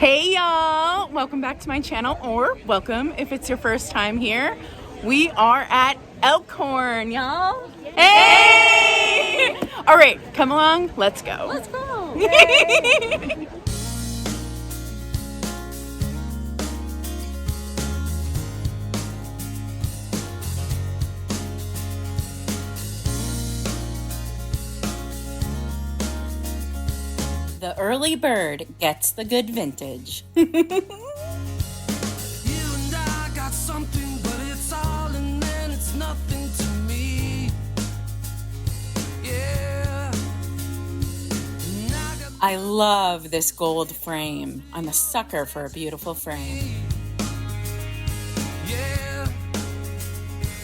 Hey y'all, welcome back to my channel, or welcome if it's your first time here. We are at Elkhorn, y'all. Hey! All right, come along, let's go. Let's go. The early bird gets the good vintage. You and I got something, but it's all and then it's nothing to me. Yeah. I love this gold frame. I'm a sucker for a beautiful frame. Yeah.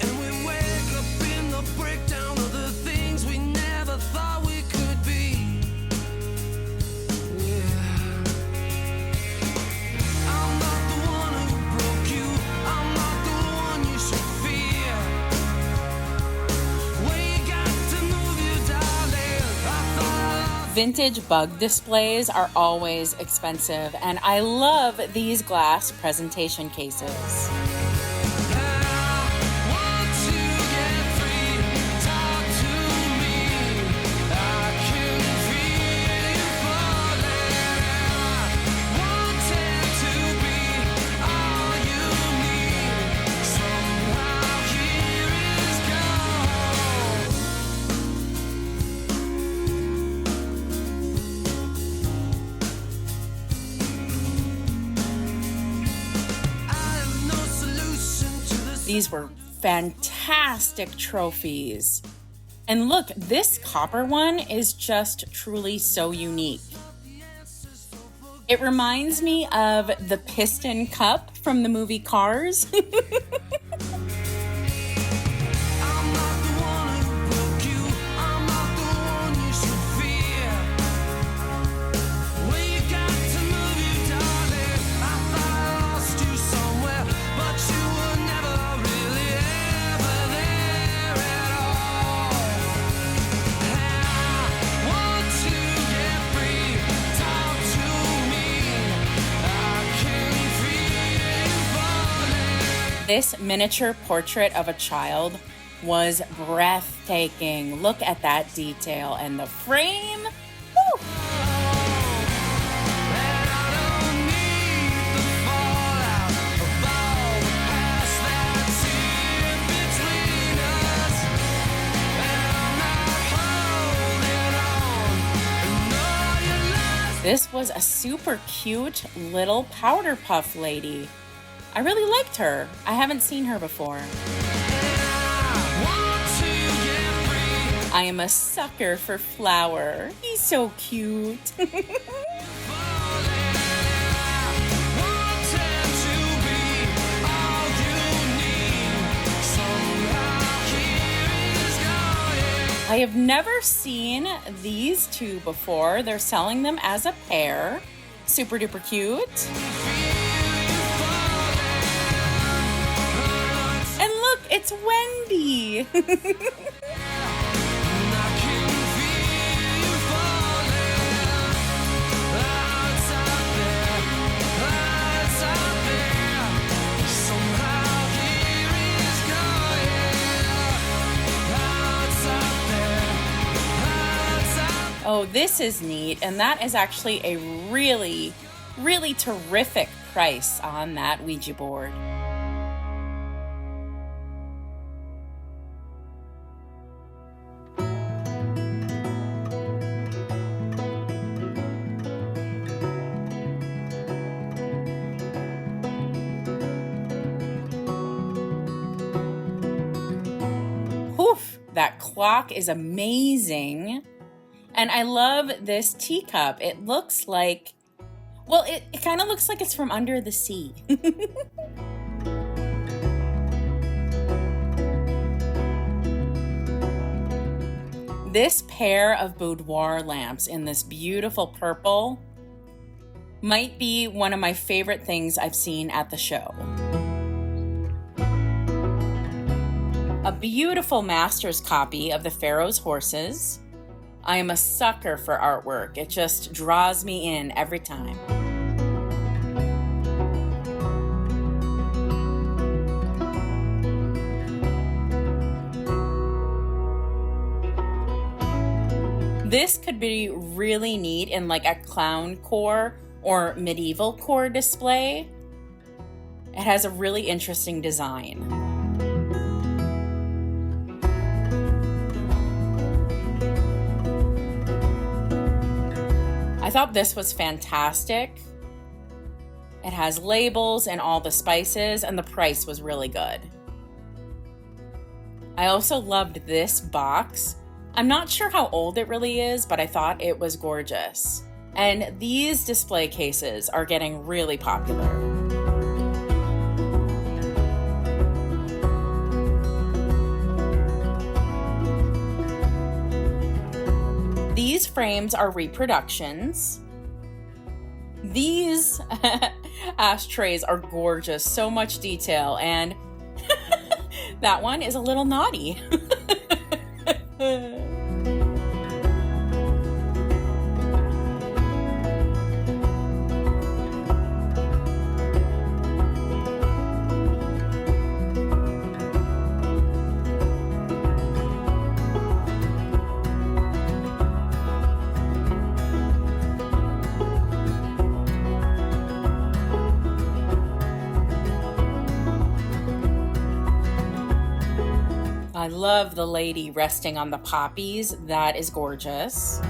And we wake up in the breakdown of the things we never thought we could be. Yeah. I'm not the one who broke you. I'm not the one you should fear. When you got to move you, darling, I thought Vintage bug displays are always expensive, and I love these glass presentation cases. These were fantastic trophies. And look, this copper one is just truly so unique. It reminds me of the piston cup from the movie Cars. This miniature portrait of a child was breathtaking. Look at that detail and the frame. Woo! This was a super cute little powder puff lady. I really liked her. I haven't seen her before. I am a sucker for Flower. He's so cute. I have never seen these two before. They're selling them as a pair. Super duper cute. And look, it's Wendy. Oh, this is neat. And that is actually a really, really terrific price on that Ouija board. That clock is amazing. And I love this teacup. It looks like, well, it kind of looks like it's from under the sea. This pair of boudoir lamps in this beautiful purple might be one of my favorite things I've seen at the show. A beautiful master's copy of the Pharaoh's Horses. I am a sucker for artwork. It just draws me in every time. This could be really neat in like a clown core or medieval core display. It has a really interesting design. I thought this was fantastic. It has labels and all the spices, and the price was really good. I also loved this box. I'm not sure how old it really is, but I thought it was gorgeous. And these display cases are getting really popular. These frames are reproductions. These ashtrays are gorgeous, so much detail, and that one is a little naughty. I love the lady resting on the poppies. That is gorgeous.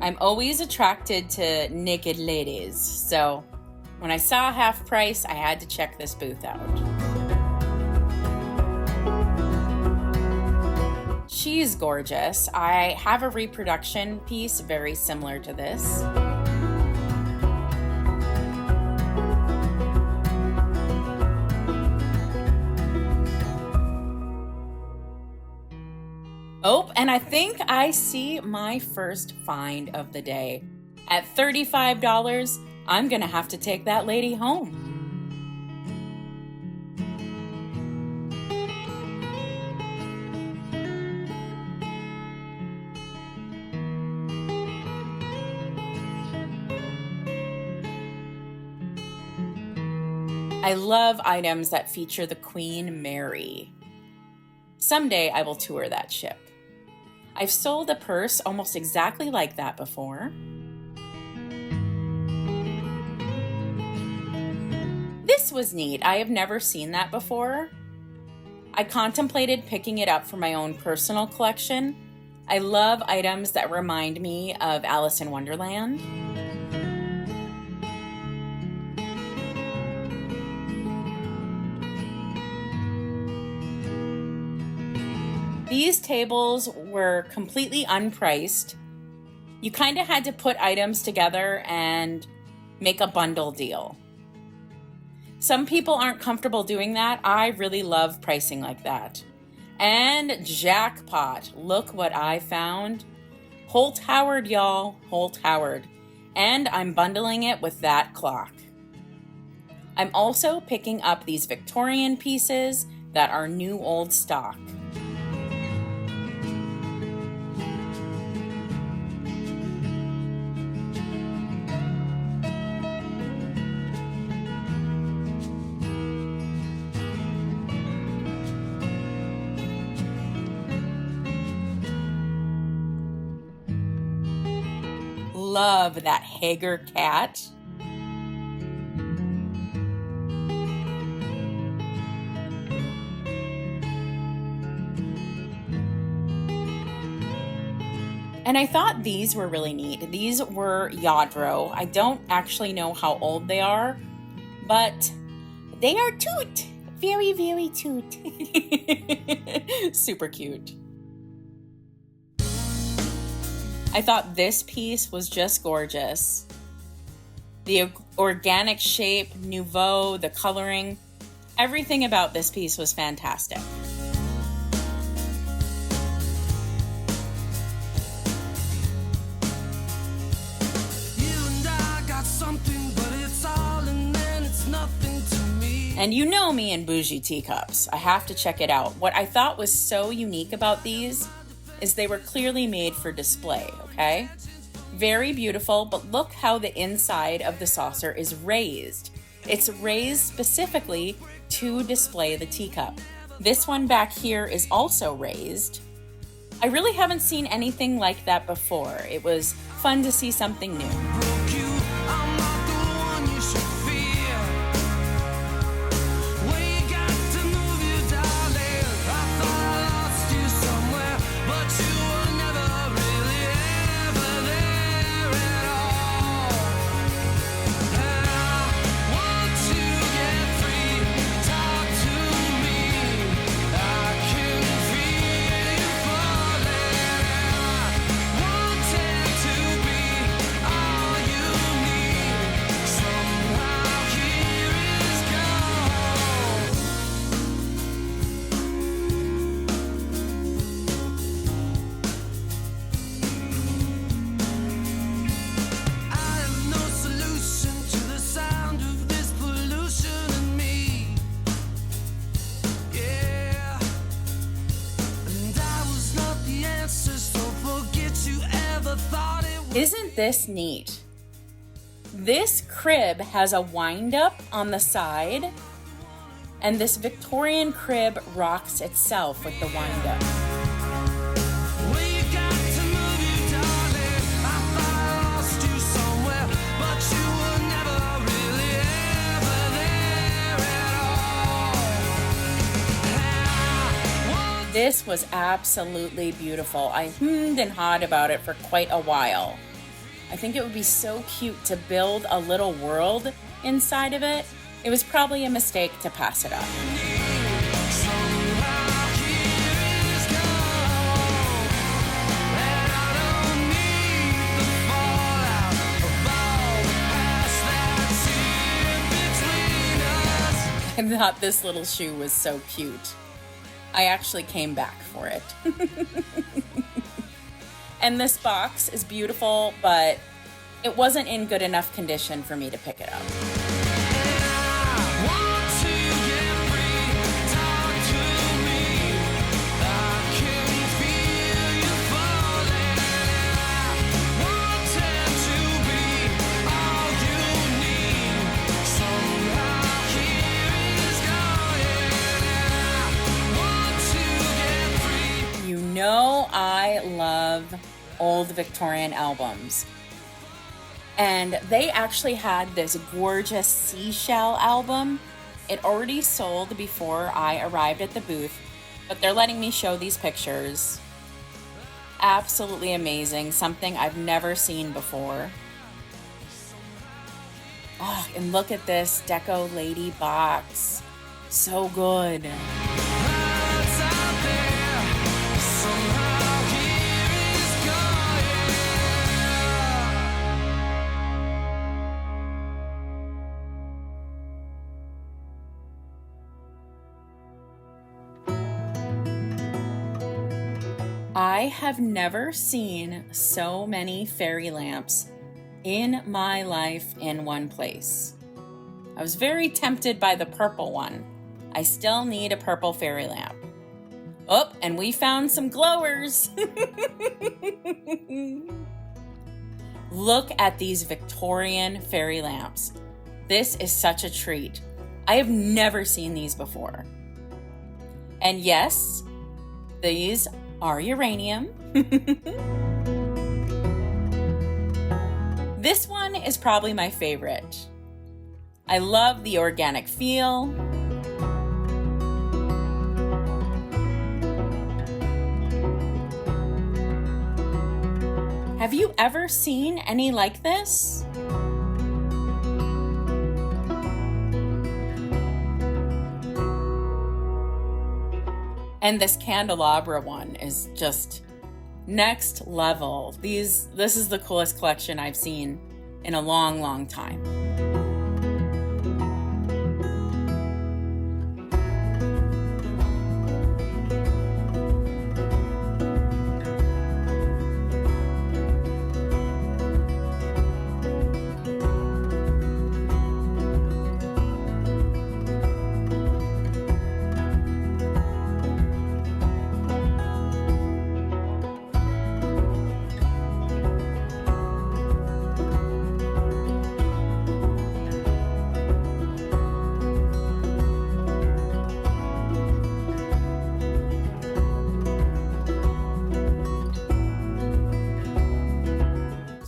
I'm always attracted to naked ladies, so when I saw half price, I had to check this booth out. She's gorgeous. I have a reproduction piece very similar to this. Oh, and I think I see my first find of the day. At $35, I'm gonna have to take that lady home. I love items that feature the Queen Mary. Someday I will tour that ship. I've sold a purse almost exactly like that before. This was neat. I have never seen that before. I contemplated picking it up for my own personal collection. I love items that remind me of Alice in Wonderland. These tables were completely unpriced. You kind of had to put items together and make a bundle deal. Some people aren't comfortable doing that. I really love pricing like that. And jackpot, look what I found. Holt Howard, y'all, Holt Howard. And I'm bundling it with that clock. I'm also picking up these Victorian pieces that are new old stock. Love that Hager cat. And I thought these were really neat. These were Yadro. I don't actually know how old they are, but they are toot. Very, very toot. Super cute. I thought this piece was just gorgeous. The organic shape, nouveau, the coloring, everything about this piece was fantastic. And you know me and bougie teacups. I have to check it out. What I thought was so unique about these is they were clearly made for display, okay? Very beautiful, but look how the inside of the saucer is raised. It's raised specifically to display the teacup. This one back here is also raised. I really haven't seen anything like that before. It was fun to see something new. Isn't this neat? This crib has a wind up on the side, and this Victorian crib rocks itself with the wind up. This was absolutely beautiful. I hummed and hawed about it for quite a while. I think it would be so cute to build a little world inside of it. It was probably a mistake to pass it up. I thought this little shoe was so cute. I actually came back for it. And this box is beautiful, but it wasn't in good enough condition for me to pick it up. You know I love old Victorian albums. And they actually had this gorgeous seashell album. It already sold before I arrived at the booth, but they're letting me show these pictures. Absolutely amazing, something I've never seen before. Oh, and look at this Deco Lady box. So good. I have never seen so many fairy lamps in my life in one place. I was very tempted by the purple one. I still need a purple fairy lamp. Oh, and we found some glowers. Look at these Victorian fairy lamps. This is such a treat. I have never seen these before. And yes, these are uranium. This one is probably my favorite. I love the organic feel. Have you ever seen any like this? And this candelabra one is just next level. This is the coolest collection I've seen in a long, long time.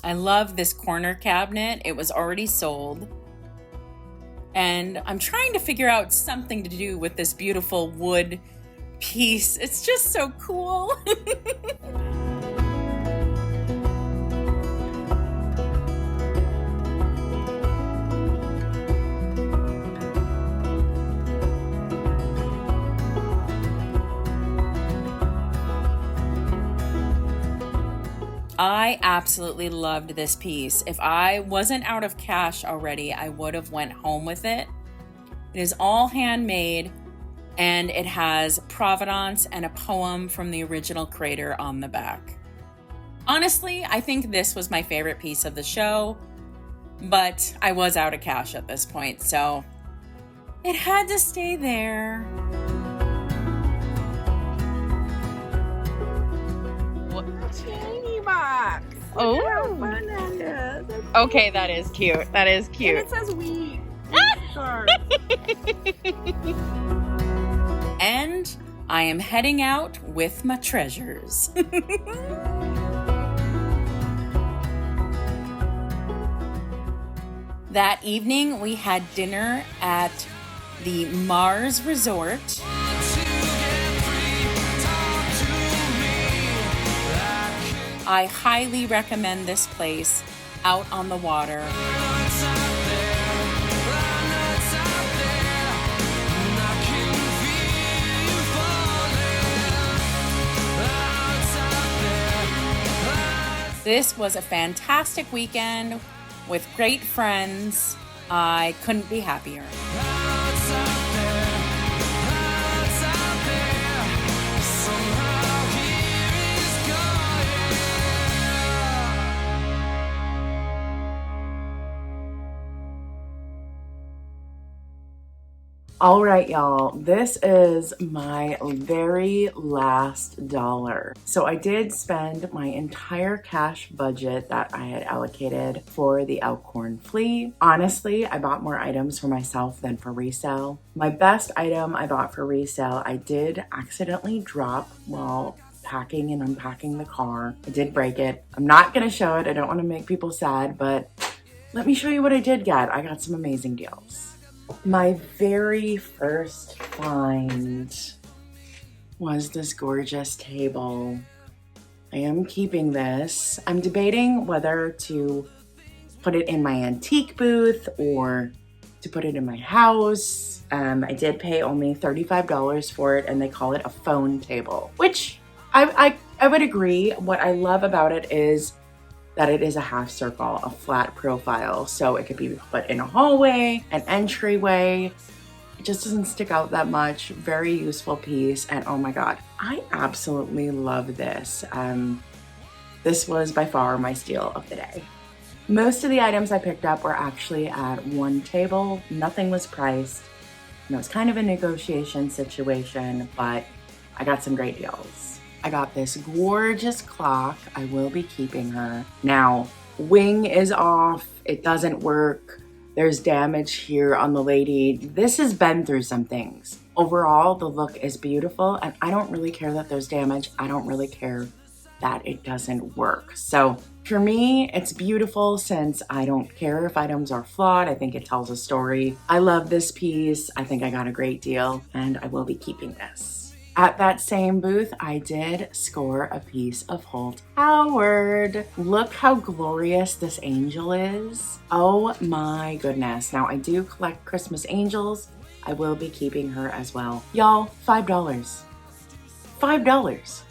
I love this corner cabinet. It was already sold. And I'm trying to figure out something to do with this beautiful wood piece. It's just so cool. I absolutely loved this piece. If I wasn't out of cash already, I would have went home with it. It is all handmade, and it has provenance and a poem from the original creator on the back. Honestly, I think this was my favorite piece of the show, but I was out of cash at this point, so it had to stay there. Tiny box. Oh. Look how fun that is. That's Okay, that is cute. That is And cute. it says we. And I am heading out with my treasures. That evening, we had dinner at the Mars Resort. I highly recommend this place out on the water. This was a fantastic weekend with great friends. I couldn't be happier. All right, y'all, this is my very last dollar. So I did spend my entire cash budget that I had allocated for the Elkhorn Flea. Honestly, I bought more items for myself than for resale. My best item I bought for resale, I did accidentally drop while packing and unpacking the car. I did break it. I'm not gonna show it. I don't wanna make people sad, but let me show you what I did get. I got some amazing deals. My very first find was this gorgeous table. I am keeping this. I'm debating whether to put it in my antique booth or to put it in my house. I did pay only $35 for it, and they call it a phone table, which I would agree. What I love about it is that it is a half circle, a flat profile. So it could be put in a hallway, an entryway. It just doesn't stick out that much. Very useful piece. And oh my God, I absolutely love this. This was by far my steal of the day. Most of the items I picked up were actually at one table. Nothing was priced. It was kind of a negotiation situation, but I got some great deals. I got this gorgeous clock. I will be keeping her. Now, wing is off. It doesn't work. There's damage here on the lady. This has been through some things. Overall, the look is beautiful, and I don't really care that there's damage. I don't really care that it doesn't work. So for me, it's beautiful since I don't care if items are flawed. I think it tells a story. I love this piece. I think I got a great deal, and I will be keeping this. At that same booth, I did score a piece of Holt Howard. Look how glorious this angel is. Oh my goodness. Now I do collect Christmas angels. I will be keeping her as well. Y'all, $5. $5.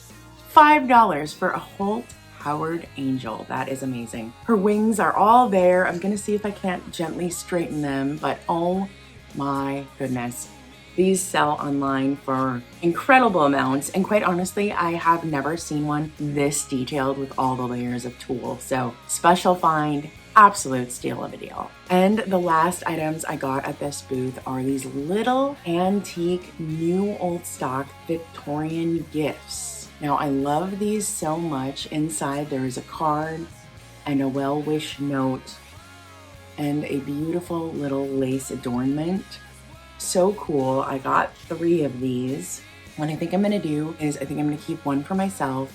$5 for a Holt Howard angel. That is amazing. Her wings are all there. I'm gonna see if I can't gently straighten them, but oh my goodness. These sell online for incredible amounts, and quite honestly, I have never seen one this detailed with all the layers of tulle. So special find, absolute steal of a deal. And the last items I got at this booth are these little antique, new old stock Victorian gifts. Now I love these so much. Inside there is a card and a well-wish note and a beautiful little lace adornment. So cool. I got 3 of these. What I think I'm gonna do is I think I'm gonna keep one for myself,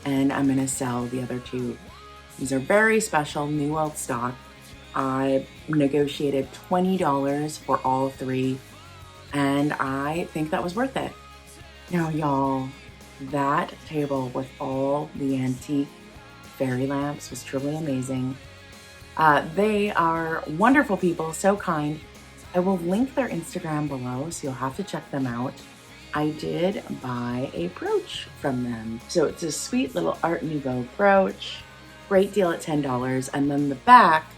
and I'm gonna sell the other 2 These are very special, new old stock. I negotiated $20 for all 3, and I think that was worth it. Now, y'all, that table with all the antique fairy lamps was truly amazing. They are wonderful people, so kind. I will link their Instagram below, so you'll have to check them out. I did buy a brooch from them. So it's a sweet little Art Nouveau brooch. Great deal at $10. And then the back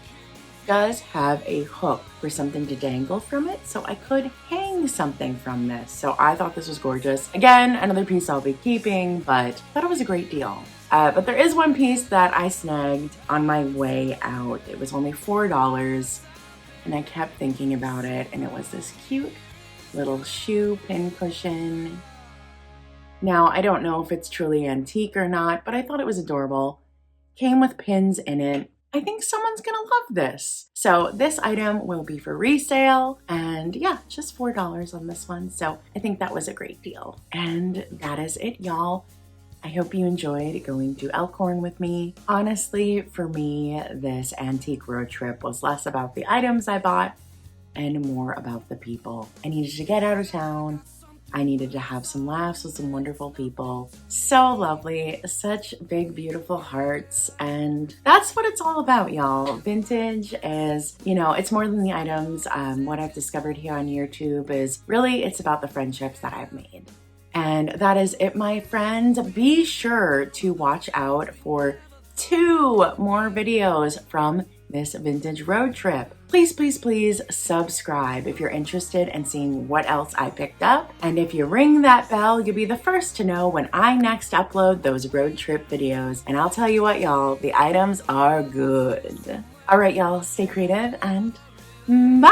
does have a hook for something to dangle from it, so I could hang something from this. So I thought this was gorgeous. Again, another piece I'll be keeping, but I thought it was a great deal. But there is one piece that I snagged on my way out. It was only $4, and I kept thinking about it, and it was this cute little shoe pin cushion. Now, I don't know if it's truly antique or not, but I thought it was adorable. Came with pins in it. I think someone's gonna love this. So this item will be for resale, and yeah, just $4 on this one. So I think that was a great deal. And that is it, y'all. I hope you enjoyed going to Elkhorn with me. Honestly, for me, this antique road trip was less about the items I bought and more about the people. I needed to get out of town. I needed to have some laughs with some wonderful people. So lovely, such big, beautiful hearts. And that's what it's all about, y'all. Vintage is, you know, it's more than the items. What I've discovered here on YouTube is really, it's about the friendships that I've made. And that is it, my friends. Be sure to watch out for 2 more videos from this vintage road trip. Please, please, please subscribe if you're interested in seeing what else I picked up. And if you ring that bell, you'll be the first to know when I next upload those road trip videos. And I'll tell you what, y'all, the items are good. All right, y'all, stay creative and bye.